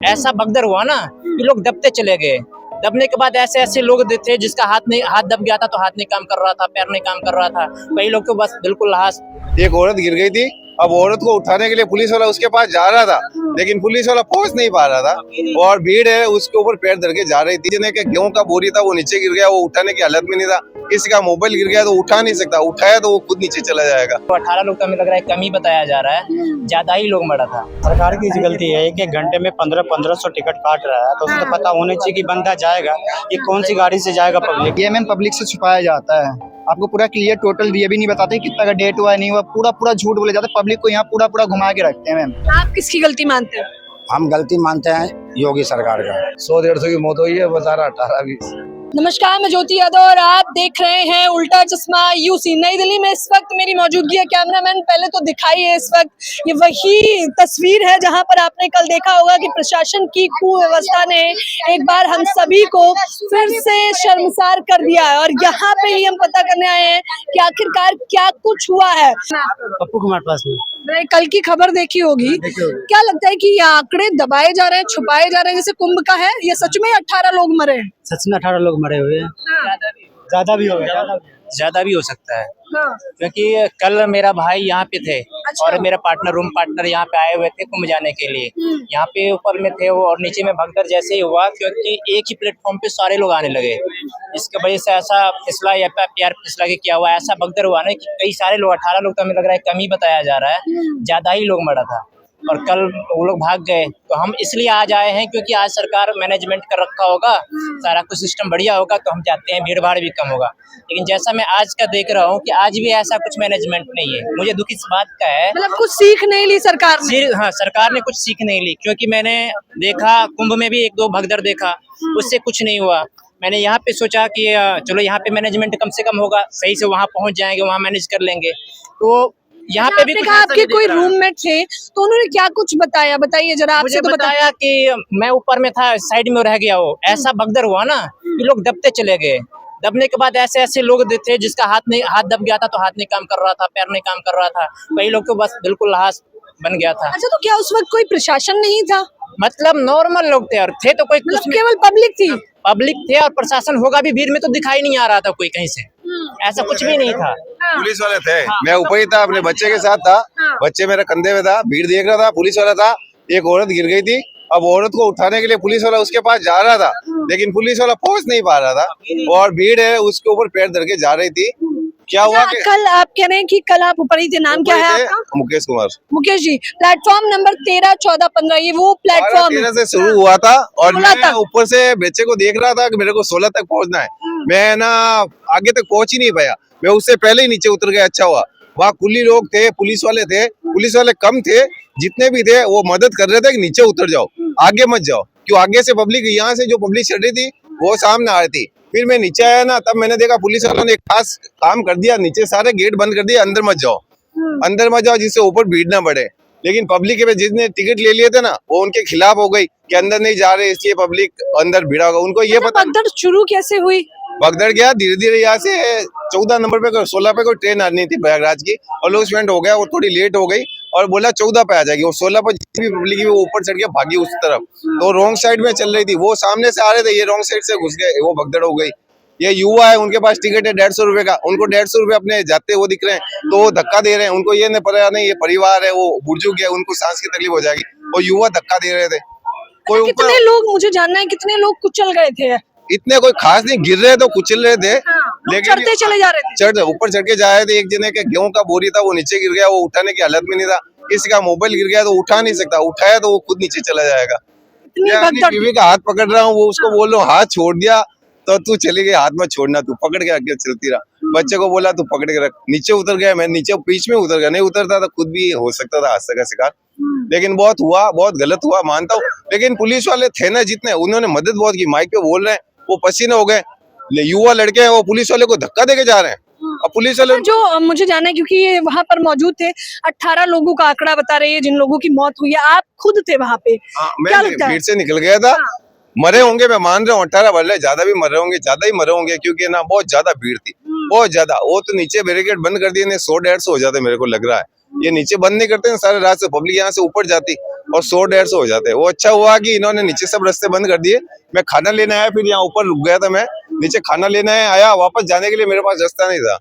ऐसा भगदड़ हुआ ना कि लोग दबते चले गए। दबने के बाद ऐसे ऐसे लोग थे जिसका हाथ दब गया था तो हाथ नहीं काम कर रहा था, पैर नहीं काम कर रहा था, कई लोग तो बस बिल्कुल लाश। एक औरत गिर गई थी, अब औरत को उठाने के लिए पुलिस वाला उसके पास जा रहा था, लेकिन पुलिस वाला पहुंच नहीं पा रहा था और भीड़ है उसके ऊपर पैर धर के जा रही थी। जिन्हें के गेहूं का बोरी था वो नीचे गिर गया, वो उठाने की हालत में नहीं था। किसी का मोबाइल गिर गया तो उठा नहीं सकता, उठाया तो वो खुद नीचे चला जाएगा। तो 18 लोग तो हमें लग रहा है कम ही बताया जा रहा है, ज्यादा ही लोग मरा था। सरकार की गलती है, एक घंटे में 1500 टिकट काट रहा है तो उसे तो पता होना चाहिए कि बंदा जाएगा, ये कौन सी गाड़ी से जाएगा पब्लिक। ये मैम पब्लिक से छुपाया जाता है, आपको पूरा क्लियर टोटल ये भी नहीं बताते कितना का डेट हुआ है नहीं हुआ, पूरा झूठ बोले जाते हैं। पब्लिक को यहाँ पूरा घुमा के रखते हैं मैम। आप किसकी गलती मानते हैं? हम गलती मानते हैं योगी सरकार का। 100-150 की मौत हुई है, बता रहा 18-20। नमस्कार, मैं ज्योति यादव और आप देख रहे हैं उल्टा चश्मा यूसी। नई दिल्ली में इस वक्त मेरी मौजूदगी है, कैमरामैन पहले तो दिखाई है। इस वक्त ये वही तस्वीर है जहां पर आपने कल देखा होगा कि प्रशासन की कुव्यवस्था ने एक बार हम सभी को फिर से शर्मसार कर दिया है और यहाँ पे ही हम पता करने आए हैं कि आखिरकार क्या कुछ हुआ है। पप्पू कुमार पास में मैंने कल की खबर देखी होगी, क्या लगता है कि ये आंकड़े दबाए जा रहे हैं, छुपाए जा रहे हैं जैसे कुंभ का है? ये सच में 18 लोग मरे हैं? सच में 18 लोग मरे हुए हैं। ज्यादा भी हो गया, ज्यादा भी हो सकता है हाँ। क्योंकि कल मेरा भाई यहाँ पे थे अच्छा। और मेरा रूम पार्टनर यहाँ पे आए हुए थे कुंभ जाने के लिए। यहाँ पे ऊपर में थे वो और नीचे में भगदड़ जैसे ही हुआ क्योंकि एक ही प्लेटफॉर्म पे सारे लोग आने लगे। इसके वजह से ऐसा फिसला या पैर फिसला के क्या हुआ, ऐसा भगदड़ हुआ ना कि कई सारे लोग 18 लोग तो हमें लग रहा है कम ही बताया जा रहा है, ज्यादा ही लोग मरा था। और कल वो लोग भाग गए तो हम इसलिए आज आए हैं क्योंकि आज सरकार मैनेजमेंट कर रखा होगा, सारा कुछ सिस्टम बढ़िया होगा तो हम चाहते हैं भीड़ भाड़ भी कम होगा। लेकिन जैसा मैं आज का देख रहा हूँ कि आज भी ऐसा कुछ मैनेजमेंट नहीं है। मुझे दुख इस बात का है, मतलब कुछ सीख नहीं ली सरकार ने। हाँ, सरकार ने कुछ सीख नहीं ली क्योंकि मैंने देखा कुंभ में भी 1-2 भगदड़ देखा, उससे कुछ नहीं हुआ। मैंने यहाँ पे सोचा कि चलो यहाँ पे मैनेजमेंट कम से कम होगा, सही से वहाँ पहुँच जाएंगे, वहाँ मैनेज कर लेंगे। तो यहाँ पे भी कहा आपके कोई रूममेट थे तो उन्होंने क्या कुछ बताया, बताइए जरा। आपसे तो बताया कि मैं ऊपर में था, साइड में रह गया। वो ऐसा भगदड़ हुआ ना कि लोग दबते चले गए। दबने के बाद ऐसे ऐसे लोग थे जिसका हाथ दब गया था तो हाथ नहीं काम कर रहा था, पैर नहीं काम कर रहा था, कई लोग तो बस बिल्कुल लाश बन गया था। अच्छा, तो क्या उस वक्त कोई प्रशासन नहीं था? मतलब नॉर्मल लोग थे और थे तो कोई कुछ केवल पब्लिक थी? पब्लिक थे और प्रशासन होगा भी, भीड़ में तो दिखाई नहीं आ रहा था कोई कहीं से, ऐसा कुछ भी नहीं था। पुलिस वाले थे, मैं ऊपर ही था, अपने बच्चे के साथ था, बच्चे मेरे कंधे में था, भीड़ देख रहा था, पुलिस वाला था। एक औरत गिर गई थी, अब औरत को उठाने के लिए पुलिस वाला उसके पास जा रहा था, लेकिन पुलिस वाला पहुंच नहीं पा रहा था और भीड़ है उसके ऊपर पैर धर के जा रही थी। क्या हुआ कि कल आप कह रहे हैं कि कल आप ऊपर ही थे, नाम क्या है आपका? मुकेश कुमार। मुकेश जी, प्लेटफॉर्म नंबर 13, 14, 15 ये वो प्लेटफॉर्म 13 से शुरू हुआ था और 16 मैं ऊपर से बच्चे को देख रहा था कि मेरे को 16 तक पहुंचना है। मैं ना आगे तक पहुंच ही नहीं पाया, मैं उससे पहले ही नीचे उतर गया। अच्छा हुआ वहाँ कुली लोग थे, पुलिस वाले कम थे, जितने भी थे वो मदद कर रहे थे कि नीचे उतर जाओ, आगे मत जाओ, क्यों आगे से पब्लिक, यहाँ से जो पब्लिक चल रही थी वो सामने आ रही थी। फिर मैं नीचे आया ना, तब मैंने देखा पुलिस वालों ने एक खास काम कर दिया, नीचे सारे गेट बंद कर दिए, अंदर मत जाओ जिससे ऊपर भीड़ ना बढ़े। लेकिन पब्लिक के जिसने टिकट ले लिए थे ना वो उनके खिलाफ हो गई कि अंदर नहीं जा रहे, इसलिए पब्लिक अंदर भीड़ा होगा। उनको ये पता भगदड़ शुरू कैसे हुई? भगदड़ गया धीरे धीरे, यहाँ से 14 नंबर पे 16 पे कोई ट्रेन आनी थी प्रयागराज की, और लॉन्चमेंट हो गया, वो थोड़ी लेट हो गई और बोला 14 पे आ जाएगी, और 16 पर जितनी भी पब्लिक वो ऊपर चढ़ के भागी उस तरफ, तो रॉन्ग साइड में चल रही थी, वो सामने से आ रहे थे, ये रॉन्ग साइड से घुस गए, वो भगदड़ हो गई। ये युवा है, उनके पास टिकट है 150 रुपए का, उनको 150 रुपए अपने जाते वो दिख रहे हैं तो वो धक्का दे रहे हैं। उनको ये नहीं पता, नहीं ये परिवार है, वो बुजुर्ग है, उनको सांस की तकलीफ हो जाएगी, और युवा धक्का दे रहे थे। कोई कितने लोग, मुझे जानना है कितने लोग कुचल गए थे? इतने कोई खास नहीं, गिर रहे तो कुचल रहे थे, लेकिन चढ़ते चले जा रहे थे, ऊपर चढ़ के जा रहे थे। एक जने के गेहूं का बोरी था वो नीचे गिर गया, वो उठाने की हालत में नहीं था। किसी का मोबाइल गिर गया तो उठा नहीं सकता, उठाया तो वो खुद नीचे चला जाएगा। बीवी का हाथ पकड़ रहा हूँ, वो उसको बोल रहा हूँ हाथ छोड़ दिया तो तू चली गई, हाथ मत छोड़ना, तू पकड़ के आगे चलती रहा। बच्चे को बोला तू पकड़ के रख, नीचे उतर गया, मैं नीचे बीच में उतर गया, नहीं उतरता तो खुद भी हो सकता था हादसे का शिकार। लेकिन बहुत गलत हुआ, मानता हूँ, लेकिन पुलिस वाले थे ना जितने, उन्होंने मदद बहुत की। माइक पे बोल रहे हैं, वो पसीने हो गए, युवा लड़के हैं, वो पुलिस वाले को धक्का देके जा रहे हैं। अब पुलिस वाले जो मुझे जानना है क्योंकि ये वहाँ पर मौजूद थे, 18 लोगों का आंकड़ा बता रही है जिन लोगों की मौत हुई है, आप खुद थे वहाँ पे, क्या लगता है? भीड़ से निकल गया था, मरे होंगे, मैं मान रहा हूँ 18 भर ज्यादा भी मरे होंगे, ज्यादा ही मरे होंगे, क्योंकि ना बहुत ज्यादा भीड़ थी, बहुत ज्यादा। वो तो नीचे बैरिकेड बंद कर दिए, 100-150 हो जाते मेरे को लग रहा है। ये नीचे बंद नहीं करते ना, सारे रात से पब्लिक यहाँ से ऊपर जाती, और 100-150 हो जाते हैं। वो अच्छा हुआ कि इन्होंने नीचे सब रास्ते बंद कर दिए। मैं खाना लेने आया, फिर यहाँ ऊपर रुक गया था, मैं नीचे खाना लेने आया, वापस जाने के लिए मेरे पास रास्ता नहीं था।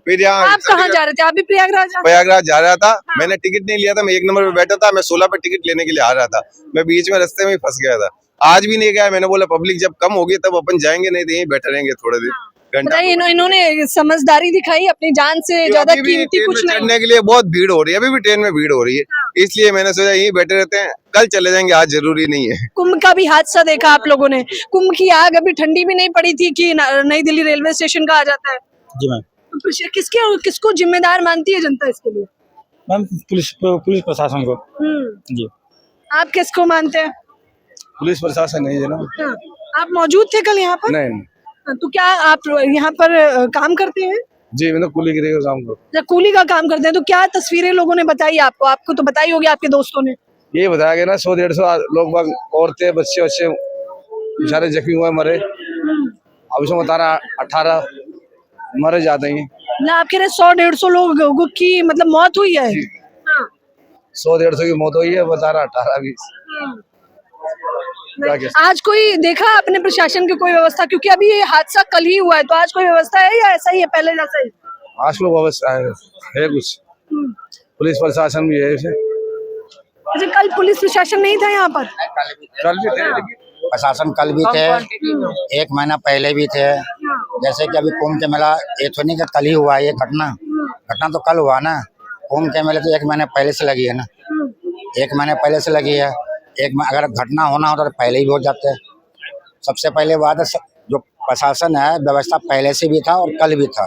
फिर यहाँ आप कहाँ जा रहे थे? आप भी प्रयागराज जा रहा था। मैंने टिकट नहीं लिया था, मैं 1 नंबर पे बैठा था, मैं 16 पे टिकट लेने के लिए आ रहा था। मैं बीच में रास्ते में फंस गया था, आज भी नहीं गया। मैंने बोला पब्लिक जब कम होगी तब अपन जाएंगे, नहीं तो यहीं बैठे रहेंगे थोड़े देर घंटा। बताइए, इन्होंने समझदारी दिखाई, अपनी जान से ज्यादा कीमती कुछ नहीं। चढ़ने के लिए बहुत भीड़ हो रही है, अभी भी ट्रेन में भीड़ हो रही है, इसलिए मैंने सोचा यहीं बैठे रहते हैं, कल चले जाएंगे, आज जरूरी नहीं है। कुंभ का भी हादसा देखा आप लोगों ने, कुंभ की आग अभी ठंडी भी नहीं पड़ी थी कि नई दिल्ली रेलवे स्टेशन का आ जाता है। जी मैम। किसको जिम्मेदार मानती है जनता इसके लिए? मैम पुलिस प्रशासन को। जी। आप किसको मानते हैं? पुलिस प्रशासन नहीं है ना। हाँ। आप मौजूद थे कल यहाँ पर? नहीं। तो क्या आप यहाँ पर काम करते हैं? जी, मैं तो कूली गिरी का काम करता या कूली का काम करते हैं, तो क्या तस्वीरें लोगों ने बताई आपको तो बताई होगी आपके दोस्तों ने। ये बताया गया ना 100-150 लोग, औरतें, बच्चे बेचारे जख्मी हुए, मरे। अब इसमें बता रहा 18 मरे जाते हैं ना। आप कह रहे 100-150 लोगों की मतलब मौत हुई है? हाँ। 100-150 की मौत हुई है, बता रहा 18-20। आज कोई देखा आपने प्रशासन की कोई व्यवस्था? क्योंकि अभी ये हादसा कल ही हुआ है, तो आज कोई व्यवस्था है या ऐसा ही है पहले जैसा ही? आज को व्यवस्था है कुछ, पुलिस प्रशासन भी है। अच्छा, कल पुलिस प्रशासन नहीं था यहाँ पर? कल भी थे, प्रशासन कल भी थे, 1 महीना पहले भी थे। जैसे कि अभी कुंभ के मेला, ये तो नहीं कि कल ही हुआ ये घटना तो कल हुआ ना। कुंभ के मेले तो 1 महीने पहले से लगी है ना, 1 महीने पहले से लगी है। अगर घटना होना होता तो पहले ही हो जाते। सबसे पहले बात है, जो प्रशासन है, व्यवस्था पहले से भी था और कल भी था,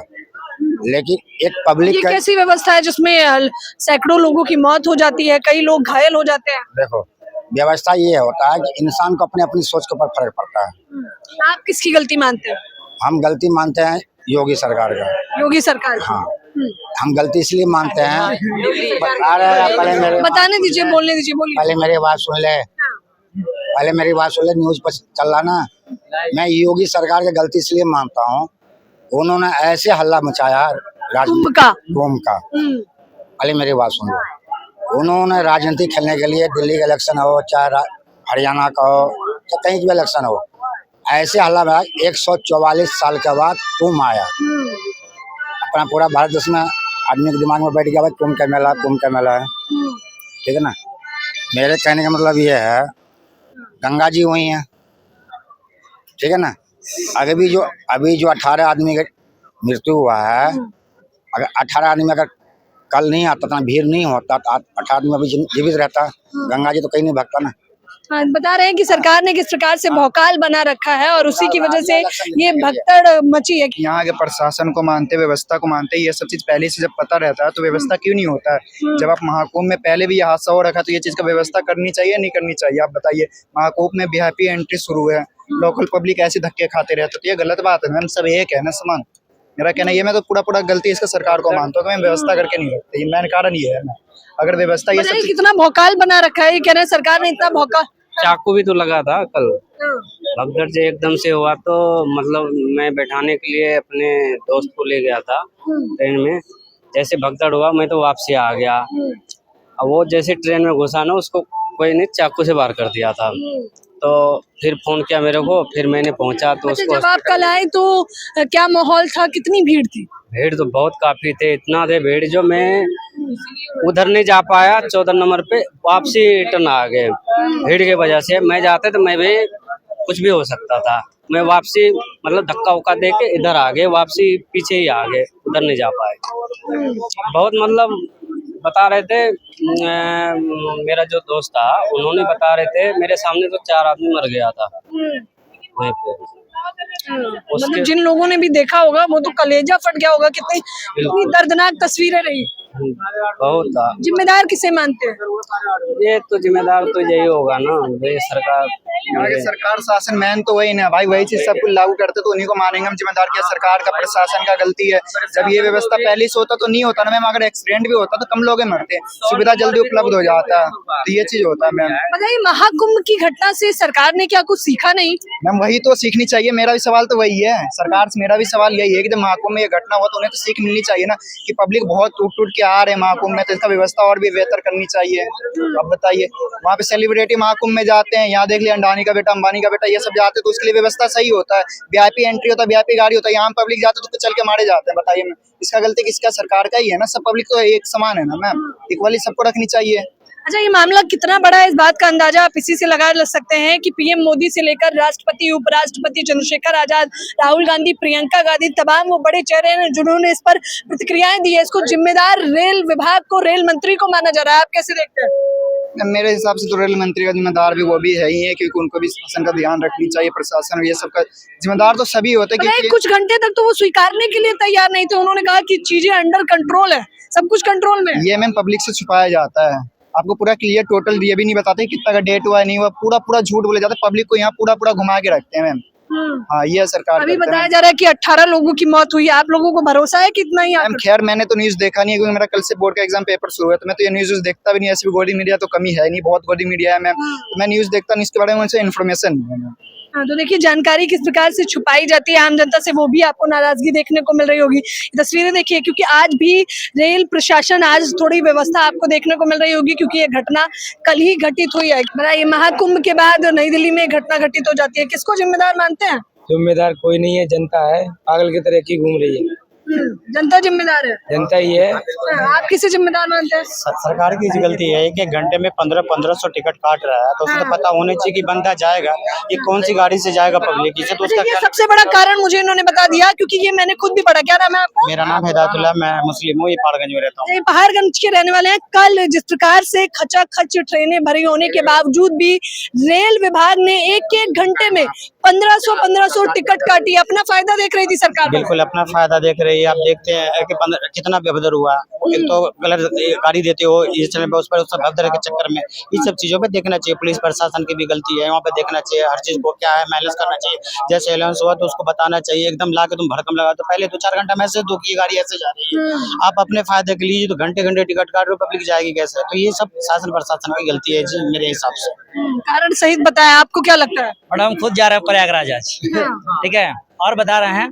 लेकिन एक पब्लिक ये कैसी व्यवस्था है जिसमें सैकड़ों लोगों की मौत हो जाती है, कई लोग घायल हो जाते हैं? देखो, व्यवस्था ये होता है कि इंसान को अपने अपनी सोच के ऊपर फर्क पड़ता है। आप किसकी गलती मानते हैं? हम गलती मानते हैं योगी सरकार का। योगी सरकार? हाँ, हम गलती इसलिए मानते हैं, बताने दीजिए, बोलने दीजिए, बोलिए। पहले मेरी बात सुन ले, न्यूज पर चल रहा ना। मैं योगी सरकार की गलती इसलिए मानता हूँ, उन्होंने ऐसे हल्ला मचाया कुंभ का। पहले मेरी बात सुन लो। उन्होंने राजनीति खेलने के लिए, दिल्ली का इलेक्शन हो चाहे हरियाणा का हो चाहे कहीं का इलेक्शन हो, ऐसे हल्ला में 144 साल के बाद कुंभ आया। अपना पूरा भारत देश में आदमी के दिमाग में बैठ गया भाई कुंभ का मेला है, ठीक है ना। मेरे कहने का मतलब ये है, गंगा जी वही है, ठीक है ना। अभी जो 18 आदमी का मृत्यु हुआ है, अगर 18 आदमी अगर कल नहीं आता, इतना भीड़ नहीं होता, तो 18 आदमी अभी जीवित रहता। गंगा जी तो कहीं नहीं भागता ना। हाँ, बता रहे हैं कि सरकार ने किस प्रकार से भौकाल बना रखा है और उसी की वजह से ये भगदड़ मची है। यहाँ के प्रशासन को मानते, व्यवस्था को मानते, ये सब चीज पहले से जब पता रहता है तो व्यवस्था क्यों नहीं होता है? जब आप महाकुंभ में पहले भी ये हादसा हो रखा, तो ये चीज का व्यवस्था करनी चाहिए नहीं करनी चाहिए? आप बताइए। महाकुंभ में VIP एंट्री शुरू है, लोकल पब्लिक ऐसे धक्के खाते रहते, तो ये गलत बात है मैम। सब एक है ना समान। मेरा कहना ये, मैं तो पूरा गलती इसका सरकार को मानता हूँ कि मैं व्यवस्था करके नहीं रखते। ये मैंने कारण ये है ना, अगर व्यवस्था ये सब कितना भौकाल बना रखा है, ये कह रहे हैं सरकार ने इतना भौकाल। चाकू भी तो लगा था कल, भगदड़ से एकदम से हुआ। तो मतलब मैं बैठाने के लिए अपने दोस्त को ले गया था ट्रेन में, जैसे भगदड़ हुआ मैं तो वापसी आ गया। अब वो जैसे ट्रेन में घुसा ना, उसको कोई ने चाकू से वार कर दिया था। तो फिर फोन किया मेरे को, फिर मैंने पहुंचा तो उसको। जब आप कल आए तो क्या माहौल था, कितनी भीड़ थी? भीड़ तो बहुत काफी थे, इतना थे भीड़ जो मैं उधर नहीं जा पाया। 14 नंबर पे वापसी रिटर्न आ गए भीड़ की वजह से। मैं जाते तो मैं भी कुछ भी हो सकता था। मैं वापसी मतलब धक्का उक्का दे के इधर आ गए, वापसी पीछे ही आ गए, उधर नहीं जा पाए। बहुत मतलब बता रहे थे, मेरा जो दोस्त था उन्होंने बता रहे थे, मेरे सामने तो 4 आदमी मर गया था वहीं पे। मतलब जिन लोगों ने भी देखा होगा वो तो कलेजा फट गया होगा, कितनी दर्दनाक तस्वीरें रही। बहुत था। जिम्मेदार किसे मानते हैं? ये तो जिम्मेदार तो यही होगा ना, ये सरकार आगे सरकार शासन मैन तो वही ना भाई, वही चीज सब कुछ लागू करते तो उन्हीं को मानेंगे हम जिम्मेदार, क्या सरकार का प्रशासन का गलती है। जब ये व्यवस्था पहले से होता तो नहीं होता ना मैम, अगर एक्सीडेंट भी होता तो कम लोग मरते, सुविधा जल्दी उपलब्ध हो जाता, तो ये चीज होता है मैम। बताइए, महाकुंभ की घटना से सरकार ने क्या कुछ सीखा नहीं? मैम वही तो सीखनी चाहिए, मेरा भी सवाल तो वही है सरकार से, मेरा भी सवाल यही है कि जब महाकुंभ में ये घटना हुआ तो उन्हें तो सीख मिलनी चाहिए ना, कि पब्लिक बहुत टूट टूट के आ रहे हैं महाकुंभ में, तो इसका व्यवस्था और भी बेहतर करनी चाहिए। अब बताइए, वहाँ पे सेलिब्रिटी महाकुंभ में जाते हैं, यहाँ देख लिया अंडानी का बेटा, अंबानी का बेटा, ये सब जाते हैं तो उसके लिए व्यवस्था सही होता है, वीआईपी एंट्री होता है, वीआईपी गाड़ी होता है, यहाँ पब्लिक जाते तो चल के मारे जाते हैं। बताइए मैम, इसका गलती किसका? सरकार का ही है ना, सब पब्लिक तो एक समान है ना मैम, इक्वली सबको रखनी चाहिए। अच्छा, ये मामला कितना बड़ा है, इस बात का अंदाजा आप इसी से लगा सकते हैं कि पीएम मोदी से लेकर राष्ट्रपति, उपराष्ट्रपति चंद्रशेखर आजाद, राहुल गांधी, प्रियंका गांधी, तमाम वो बड़े चेहरे हैं जिन्होंने इस पर प्रतिक्रियाएं दी है। इसको जिम्मेदार रेल विभाग को, रेल मंत्री को माना जा रहा है। आप कैसे देखते हैं? मेरे हिसाब से तो रेल मंत्री का जिम्मेदार भी वो भी है ही है, क्योंकि उनको भी शासन का ध्यान रखनी चाहिए, प्रशासन और ये सब का जिम्मेदार तो सभी होते हैं। क्योंकि कुछ घंटे तक तो वो स्वीकारने के लिए तैयार नहीं थे, उन्होंने कहा कि चीजें अंडर कंट्रोल है, सब कुछ कंट्रोल में। ये मैम पब्लिक से छुपाया जाता है, आपको पूरा क्लियर टोटल ये भी नहीं बताते कितना का डेट हुआ है नहीं हुआ, पूरा झूठ बोले जाते, पब्लिक को यहाँ पूरा घुमा के रखते हैं मैम। हाँ, ये सरकार अभी बताया जा रहा है कि 18 लोगों की मौत हुई है, आप लोगों को भरोसा है कितना ही? मैम खैर मैंने तो न्यूज देखा नहीं है, क्योंकि मेरा कल से बोर्ड का एग्जाम पेपर शुरू है, तो मैं तो ये न्यूज देखता भी नहीं, ऐसी गोदी मीडिया तो कमी है नहीं, बहुत गोदी मीडिया है मैम, तो मैं न्यूज देखता नहीं, इसके बारे में मुझे इन्फॉर्मेशन नहीं है मैम। हाँ, तो देखिए, जानकारी किस प्रकार से छुपाई जाती है आम जनता से, वो भी आपको नाराजगी देखने को मिल रही होगी। तस्वीरें देखिए, क्योंकि आज भी रेल प्रशासन, आज थोड़ी व्यवस्था आपको देखने को मिल रही होगी, क्योंकि ये घटना कल ही घटित हुई है। बताइए, महाकुंभ के बाद नई दिल्ली में घटना घटित हो जाती है, किसको जिम्मेदार मानते हैं? जिम्मेदार कोई नहीं है, जनता है, पागल की तरह की घूम रही है। जनता जिम्मेदार है, जनता ही है। आप किसे जिम्मेदार मानते हैं? सरकार की गलती है कि घंटे में 1500 टिकट काट रहा है, तो उसे तो पता होना चाहिए कि बंदा जाएगा, ये कौन सी गाड़ी से जाएगा पब्लिक, इसे तो उसका ये सबसे बड़ा कारण मुझे इन्होंने बता दिया, क्योंकि ये मैंने खुद भी पढ़ा। क्या नाम है आपका? मेरा नाम हिदायतुल्लाह, मैं मुस्लिम हूँ, ये पहाड़गंज में रहता हूँ। पहाड़गंज के रहने वाले हैं। कल जिस प्रकार से खचाखच ट्रेनें भरी होने के बावजूद भी रेल विभाग ने एक घंटे में 1500 टिकट काटी, अपना फायदा देख रही थी सरकार। बिल्कुल अपना फायदा देख रही है। आप देखते हैं कि कितना बेहतर हुआ, एक तो गलत गाड़ी देते हो इस समय पे, उस पर उसका भगदड़ के चक्कर में, इन सब चीजों पे देखना चाहिए। पुलिस प्रशासन की भी गलती है, वहाँ पे देखना चाहिए, हर चीज को क्या है मैनेज करना चाहिए। जैसे अलाउंस हुआ तो उसको बताना चाहिए, एकदम ला के तुम भड़कम लगा, तो पहले 2-4 घंटा मैसेज दो कि ये गाड़ी ऐसे जा रही है। आप अपने फायदे के लिए तो घंटे टिकट काट रहे हो, पब्लिक जाएगी कैसे? तो ये सब शासन प्रशासन की गलती है जी, मेरे हिसाब से। कारण सहित बताया, आपको क्या लगता है? मैडम खुद जा रहे हैं प्रयागराज आज, ठीक है, और बता रहे हैं।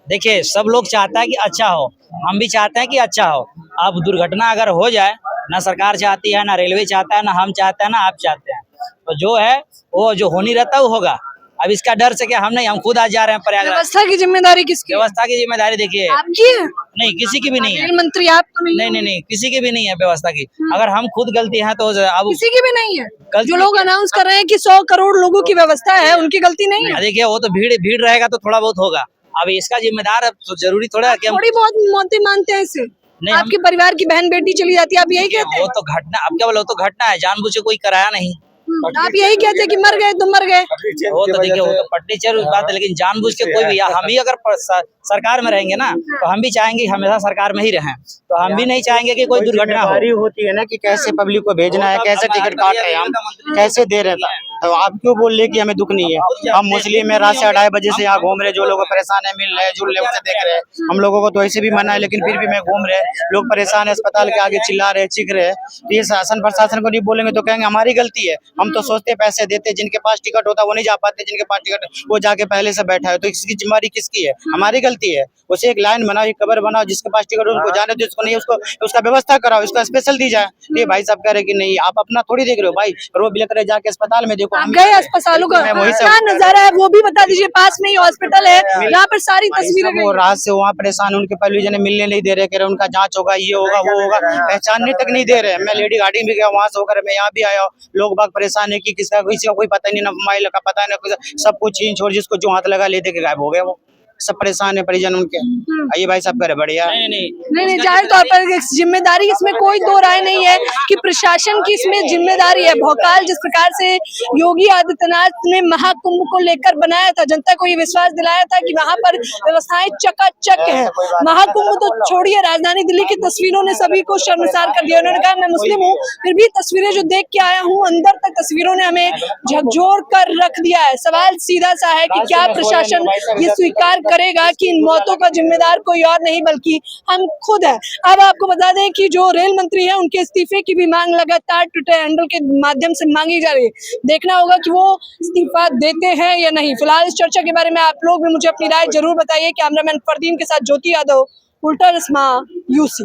देखिए, सब लोग चाहता है कि अच्छा हो, हम भी चाहते हैं कि अच्छा हो। अब दुर्घटना अगर हो जाए, ना सरकार चाहती है, ना रेलवे चाहता है, ना हम चाहते हैं, ना आप चाहते हैं, तो जो है वो जो होनी रहता है वो होगा। अब इसका डर से क्या हम नहीं, हम खुद आज जा रहे हैं प्रयागराज। व्यवस्था की जिम्मेदारी किसकी? व्यवस्था की जिम्मेदारी देखिए आपकी है? नहीं, किसी की भी नहीं है। रेल मंत्री आप तो नहीं? नहीं, किसी की भी नहीं है व्यवस्था की। अगर हम खुद गलती है तो अब किसी की भी नहीं है। जो लोग अनाउंस कर रहे हैं कि 100 करोड़ लोगों की व्यवस्था है, उनकी गलती नहीं है। देखिए, वो तो भीड़ रहेगा तो थोड़ा बहुत होगा। अब इसका जिम्मेदार तो जरूरी थोड़ा है कि हम थोड़ी बहुत मौतें मानते हैं इसे। नहीं, आपके परिवार की बहन बेटी चली जाती है, आप यही कहते हैं? वो तो घटना, अब क्या बोलो, तो घटना है, जानबूझ के कोई कराया नहीं। आप यही कहते हैं कि मर गए तो मर गए। वो तो देखिए, वो तो पट्टी चेयर उस बात है, लेकिन जानबूझ के कोई भी, हम ही अगर सरकार में रहेंगे ना, तो हम भी चाहेंगे हमेशा सरकार में ही रहें, तो हम भी नहीं चाहेंगे कि कोई दुर्घटना हो। होती है ना कि कैसे पब्लिक को भेजना है, कैसे टिकट काट रहे हैं हम, कैसे दे रहे हैं, तो आप क्यों बोल रहे कि हमें दुख नहीं है? हम मुस्लिम है, रात से 2:30 बजे से यहाँ घूम रहे, जो लोग परेशान है, मिल रहे, जुड़ रहे, उसे देख रहे हैं। हम लोगों को तो ऐसे भी मना है, लेकिन फिर भी मैं घूम रहे, लोग परेशान है, अस्पताल के आगे चिल्ला रहे, चीख रहे। तो ये शासन प्रशासन को नहीं बोलेंगे तो कहेंगे हमारी गलती है। हम तो सोचते पैसे देते, जिनके पास टिकट होता वो नहीं जा पाते, जिनके पास टिकट वो जाके पहले से बैठा है, तो इसकी जिम्मेदारी किसकी है? हमारी गलती है। उसे एक लाइन बनाओ, एक कबर बनाओ, जिसके पास टिकट उनको जाने दो, जिसको नहीं उसको उसका व्यवस्था कराओ, उसका स्पेशल दी जाए। ये भाई साहब कह रहे कि नहीं, आप अपना थोड़ी देख रहे हो भाई, रो बिलक रहे, जाके अस्पताल में देखो। आप गए अस्पतालों का क्या नजारा है वो भी बता दीजिए, पास में ही हॉस्पिटल है, यहाँ पर सारी तस्वीरें। वो रात से वहाँ परेशान, उनके पहले जने मिलने नहीं दे रहे, कह रहे उनका जांच होगा, ये होगा, वो होगा, पहचानने तक नहीं दे रहे। मैं लेडी गाड़ी में गया, वहाँ से होकर मैं यहाँ भी आया, लोग बाग परेशान है कि किसी का कोई पता नहीं, ना मोबाइल का पता है, ना सब कुछ छीन छोड़, जिसको जो हाथ लगा ले दे के गायब हो गया। वो सब परेशान है परिजन उनके। आइए भाई साहब करे बढ़िया। नहीं, जाहिर तौर पर जिम्मेदारी इसमें कोई दो राय नहीं है कि प्रशासन की इसमें जिम्मेदारी है। भोकाल जिस प्रकार से योगी आदित्यनाथ ने महाकुंभ को लेकर बनाया था, जनता को ये विश्वास दिलाया था कि वहां पर व्यवस्थाएं चकाचक है। महाकुंभ तो छोड़िए, राजधानी दिल्ली की तस्वीरों ने सभी को शर्मसार कर दिया। उन्होंने कहा मैं मुस्लिम हूँ, फिर भी तस्वीरें जो देख के आया हूँ, अंदर तक तस्वीरों ने हमें झकझोर कर रख दिया है। सवाल सीधा सा है कि क्या प्रशासन ये स्वीकार करेगा कि इन मौतों का जिम्मेदार कोई और नहीं बल्कि हम खुद है। अब आपको बता दें कि जो रेल मंत्री है उनके इस्तीफे की भी मांग लगातार ट्विटर हैंडल के माध्यम से मांगी जा रही है। देखना होगा कि वो इस्तीफा देते हैं या नहीं। फिलहाल इस चर्चा के बारे में आप लोग भी मुझे अपनी राय जरूर बताइए। कैमरामैन फरदीन के साथ ज्योति यादव, उल्टा चश्मा, यूसी।